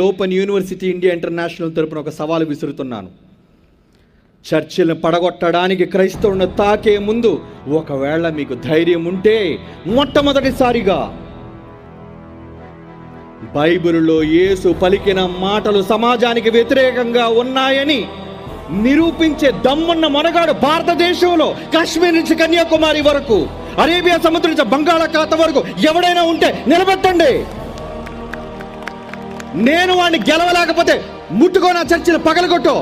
Open university India international తరపున ఒక సవాలు విసురుతున్నాను. చర్చిలను పడగొట్టడానికి క్రైస్తవులను తాకే ముందు ఒకవేళ మీకు ధైర్యం ఉంటే మొట్టమొదటిసారిగా బైబిలులో యేసు పలికిన మాటలు సమాజానికి వ్యతిరేకంగా ఉన్నాయని నిరూపించే దమ్మున్న మనగాడు భారతదేశంలో కాశ్మీర్ నుంచి కన్యాకుమారి వరకు, అరేబియా సముద్రం నుంచి బంగాళాఖాతం వరకు ఎవడైనా ఉంటే నిలబెట్టండి. నేను వాడిని గెలవలేకపోతే ముట్టుకో, నా చర్చిని పగలగొట్టో,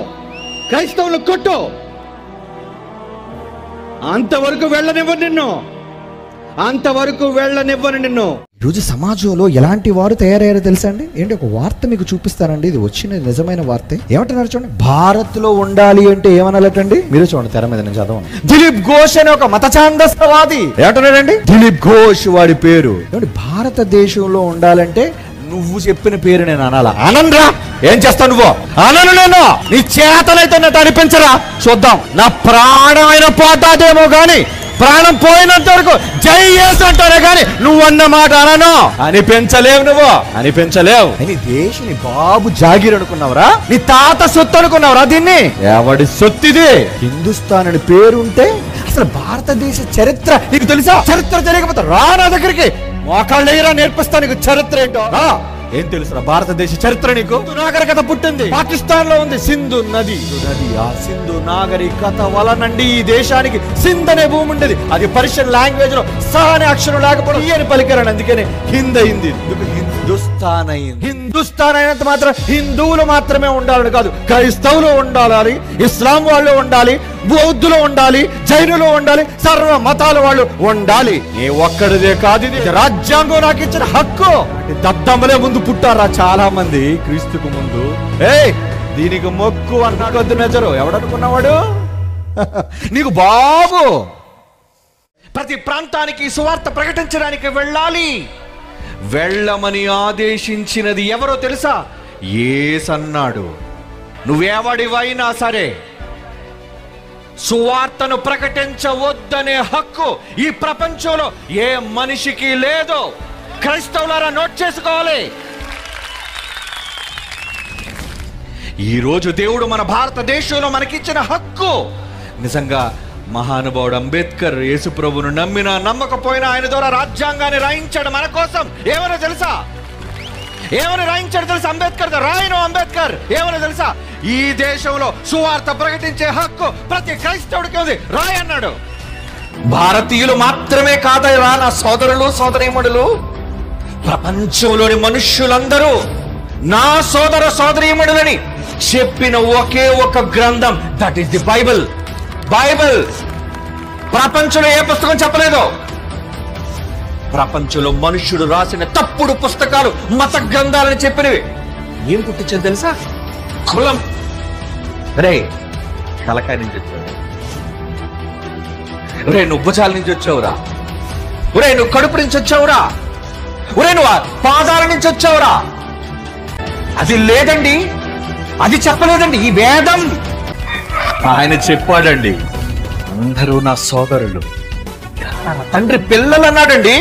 క్రైస్తవులు కొట్టో, అంతవరకు వెళ్ళనివ్వను నిన్ను. ఈరోజు సమాజంలో ఎలాంటి వారు తయారయ్యారో తెలుసా అండి? ఏంటి, ఒక వార్త మీకు చూపిస్తారండి. ఇది వచ్చిన నిజమైన వార్తే. ఏమంటున్నారు చూడండి. భారత్ లో ఉండాలి అంటే ఏమనాలటండి? మీరు చూడండి, తెర మీద నేను చదవను. దిలీప్ ఘోష్ అనే ఒక మత ఛాందసవాది ఏమంటున్నాడండి? దిలీప్ ఘోష్ వాడి పేరు. ఏమండి, భారతదేశంలో ఉండాలంటే నువ్వు చెప్పిన పేరు నేను అనాలా? అనరా? ఏం చేస్తావు నువ్వు? అనను నేను. నీ చేతనైతే నన్ను అనిపించరా? చూద్దాం. నా ప్రాణమైన పోతాదేమో గాని, ప్రాణం పోయినంత వరకు జై యేసు అంటారే గాని నువ్వన్న మాట అనను. అనిపించలేవు. నీ దేశం నీ బాబు జాగీర్ అనుకున్నావురా? నీ తాత సొత్తు అనుకున్నావురా? దీన్ని ఎవడి సొత్తిది? హిందుస్థాన్ అని పేరుంటే అసలు భారతదేశ చరిత్ర నీకు తెలుసా? చరిత్ర తెలియకపోతే రా నా దగ్గరికి, మోకాళ్ళేరా నేర్పిస్తా నీకు చరిత్ర ఏంటో. ఏం తెలుసురా భారతదేశ చరిత్ర నీకు? నాగరికత పుట్టింది పాకిస్తాన్ లో ఉంది, సింధు నది. ఆ సింధు నాగరికత వలనండి ఈ దేశానికి సింధ్ అనే భూమి ఉండేది. అది పర్షియన్ లాంగ్వేజ్ లో సహ అనే అక్షరం లేకపోవడం అని పలికారని, అందుకనే హింద్ అయింది. హిందుస్థాన్ అయింది. హిందుస్థాన్ అయినంత మాత్రం హిందువులు మాత్రమే ఉండాలని కాదు, క్రైస్తవులు ఉండాలి, ఇస్లాం వాళ్ళు ఉండాలి, బౌద్ధులు ఉండాలి, జైనులు ఉండాలి, సర్వ మతాల వాళ్ళు ఉండాలి. ఏ ఒక్కడిదే కాదు, ఇది రాజ్యాంగం నాకు ఇచ్చిన హక్కు. దద్దమ్మలే ముందు పుట్టారా చాలా మంది క్రీస్తుకు ముందు. దీనికి మొక్కు అన్నాడు మెజరు. ఎవడనుకున్నవాడు? నీకు బాబు ప్రతి ప్రాంతానికి సువార్త ప్రకటించడానికి వెళ్ళమని ఆదేశించినది ఎవరో తెలుసా? యేసు అన్నాడు. నువ్వెవడివైనా సరే సువార్తను ప్రకటించవద్దనే హక్కు ఈ ప్రపంచంలో ఏ మనిషికి లేదు. క్రైస్తవులారా నోట్ చేసుకోవాలి. ఈరోజు దేవుడు మన భారతదేశంలో మనకిచ్చిన హక్కు నిజంగా మహానుభావుడు అంబేద్కర్ యేసు ప్రభువును నమ్మినా నమ్మకపోయినా ఆయన ద్వారా రాజ్యాంగాన్ని రాయించాడు మన కోసం. ఏమని తెలుసా? ఏమని రాయించాడు తెలుసా? అంబేద్కర్ రాయను. అంబేద్కర్ ఏమని తెలుసా? ఈ దేశంలో సువార్త ప్రకటించే హక్కు ప్రతి క్రైస్తవుడికి ఉంది, రాయన్నాడు. భారతీయులు మాత్రమే కాదరా నా సోదరులు సోదరీమణులు, ప్రపంచంలోని మనుష్యులందరూ నా సోదర సోదరీమణులని చెప్పిన ఒకే ఒక గ్రంథం, that is the Bible. Bible ప్రపంచంలో ఏ పుస్తకం చెప్పలేదు. ప్రపంచంలో మనుష్యుడు రాసిన తప్పుడు పుస్తకాలు మత గ్రంథాలని చెప్పినవి. ఏం పుట్టించింది తెలుసా? కులం. రే తలకాయ నుంచి వచ్చావు, రే నువ్వు భుజాల నుంచి వచ్చావురా, ఒరే నువ్వు కడుపు నుంచి వచ్చావురా, ఒరే నువ్వు పాదాల నుంచి వచ్చావురా. అది లేదండి, అది చెప్పలేదండి ఈ వేదం. ఆయన చెప్పాడండి, అందరూ నా సోదరులు, తండ్రి పిల్లలు అన్నాడండి.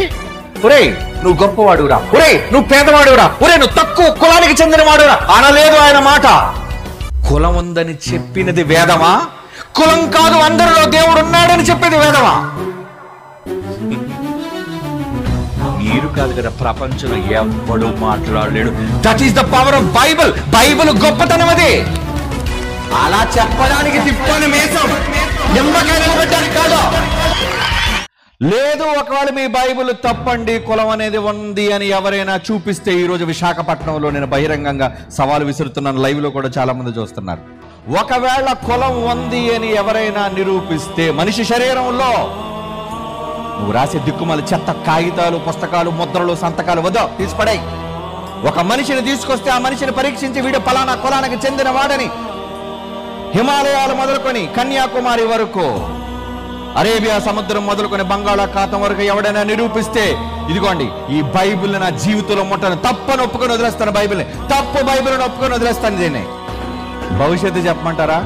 ఒరే నువ్వు గొప్పవాడురా, ఒరే నువ్వు పేదవాడురా, ఒరే నువ్వు తక్కువ కులానికి చెందినవాడురా అనలేదు ఆయన మాట. కులం ఉందని చెప్పినది వేదమా? కులం కాదు, అందరిలో దేవుడు ఉన్నాడని చెప్పేది వేదమా? మీరు కాదు కదా, ప్రపంచంలో ఎవ్వడు మాట్లాడలేడు. That is the power of Bible. Bible గొప్పతనం అది. అలా చెప్పడానికి తిప్పని మేసం నిమ్మకాయ నిలబెట్టడానికి కాదు. లేదు, ఒకవేళ మీ బైబిల్ తప్పండి, కులం అనేది ఉంది అని ఎవరైనా చూపిస్తే, ఈరోజు విశాఖపట్నంలో నేను బహిరంగంగా సవాలు విసురుతున్నాను, లైవ్ లో కూడా చాలా మంది చూస్తున్నారు. ఒకవేళ కులం ఉంది అని ఎవరైనా నిరూపిస్తే, మనిషి శరీరంలో నువ్వు రాసే దిక్కుమాలి చెత్త కాగితాలు, పుస్తకాలు, ముద్రలు, సంతకాలు వద్దు, తీసిపడాయి. ఒక మనిషిని తీసుకొస్తే ఆ మనిషిని పరీక్షించి వీడు పలానా కులానికి చెందిన వాడని, హిమాలయాలు మొదలుకొని కన్యాకుమారి వరకు, అరేబియా సముద్రం మొదలుకొని బంగాళాఖాతం వరకు ఎవడైనా నిరూపిస్తే, ఇదిగోండి ఈ బైబిల్ నా జీవితంలో ముట్టను, తప్పని ఒప్పుకొని వదిలేస్తాను. బైబిల్ని తప్పు, బైబిల్ని ఒప్పుకొని వదిలేస్తాను. దీన్ని భవిష్యత్తు చెప్పమంటారా?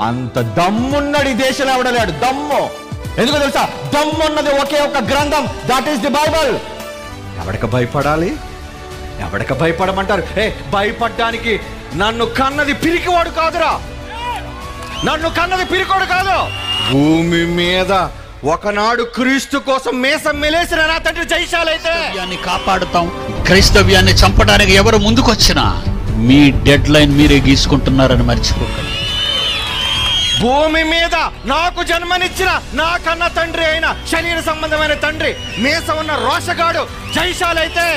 అంత దమ్మున్నాడు ఈ దేశంలో ఎవడలేడు. దమ్ము ఎందుకు తెలుసా? దమ్మున్నది ఒకే ఒక గ్రంథం, దట్ ఈస్ ది బైబిల్. ఎవడికి భయపడాలి? ఎవడికి భయపడమంటారు? భయపడ్డానికి నన్ను కన్నది పిరికివాడు కాదురా, నన్ను కన్నది పిరికోడు కాదు. భూమి మీద ఒకనాడు క్రీస్తు కోసం మీసం మెలేసిన నా తండ్రి జైశాలైతే కాపాడుతాం. క్రైస్తవ్యాన్ని చంపడానికి ఎవరు ముందుకొచ్చినా మీ డెడ్ లైన్ మీరే గీసుకుంటున్నారని మర్చిపోకండి. భూమి మీద నాకు జన్మనిచ్చిన నా కన్న తండ్రి అయిన శరీర సంబంధమైన తండ్రి మీసం ఉన్న రోషగాడు జైశాలైతే,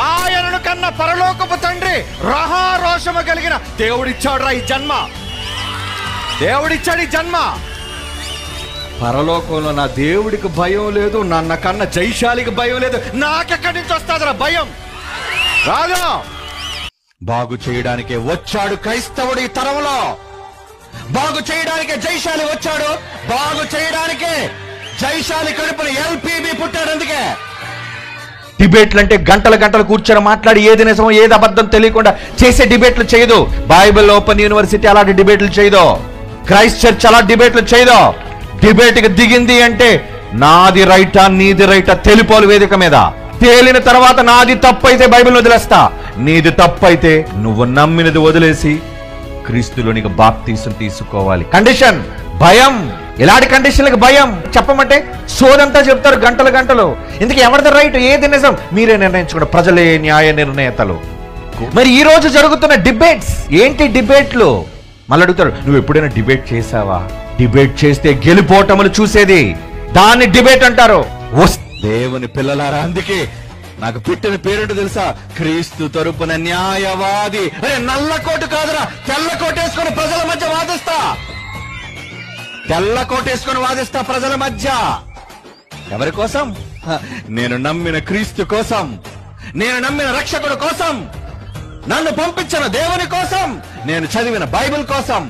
ఆయనను కన్న పరలోకపు తండ్రి రహారోషము కలిగిన దేవుడిచ్చాడు రా ఈ జన్మ, దేవుడిచ్చాడు ఈ జన్మ. పరలోకంలో నా దేవుడికి భయం లేదు, నన్న కన్న జైశాలికి భయం లేదు, నాకెక్కడి నుంచి వస్తుందిరా భయం? రాదు. బాగు చేయడానికే వచ్చాడు క్రైస్తవుడు ఈ తరంలో, బాగు చేయడానికే జైశాలి వచ్చాడు, బాగు చేయడానికే జైశాలి కడుపున ఎల్పిబి పుట్టాడు. అందుకే డిబేట్లు అంటే గంటలు గంటలు కూర్చొని మాట్లాడి ఏది నిజమో ఏది అబద్ధం తెలియకుండా చేసే డిబేట్లు చేయదు. బైబిల్ ఓపెన్ యూనివర్సిటీ అలాంటి డిబేట్లు చేయదు, క్రైస్ట్ చర్చ్ అలా డిబేట్లు చేయదు. డిబేట్కి దిగింది అంటే నాది రైటా నీది రైటా తెలిపోలు వేదిక మీద తేలిన తర్వాత నాది తప్పు అయితే బైబిల్ వదిలేస్తా, నీది తప్పు అయితే నువ్వు నమ్మినది వదిలేసి క్రీస్తులోనికి బాప్తీసం తీసుకోవాలి. కండిషన్ భయం. ఇలాంటి కండిషన్లకు భయం. చెప్పమంటే సోదంతా చెప్తారు గంటలు గంటలు. ఇందుకు ఎవరిది రైట్ ఏది నిజం మీరే నిర్ణయించుకోండి, ప్రజలే న్యాయ నిర్ణేతలు. మరి ఈ రోజు జరుగుతున్న డిబేట్స్ ఏంటి? డిబేట్లు మళ్ళీ అడుగుతారు, నువ్వు ఎప్పుడైనా డిబేట్ చేసావా? డిబేట్ చేస్తే గెలిపోవటములు చూసేది దాన్ని డిబేట్ అంటారు. దేవుని పిల్లలారా, అందుకే నాకు పెట్టిన పేరేంటో తెలుసా? క్రీస్తు తరపున న్యాయవాది. నల్ల కోటు కాదురా, తెల్ల కోటేసుకొని ప్రజల మధ్య వాదిస్తా, తెల్ల కోటేసుకొని వాదిస్తా ప్రజల మధ్య. ఎవరి కోసం? నేను నమ్మిన క్రీస్తు కోసం, నేను నమ్మిన రక్షకుడు కోసం, నన్ను పంపించిన దేవుని కోసం, నేను చదివిన బైబిల్ కోసం.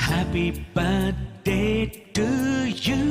Happy birthday to you.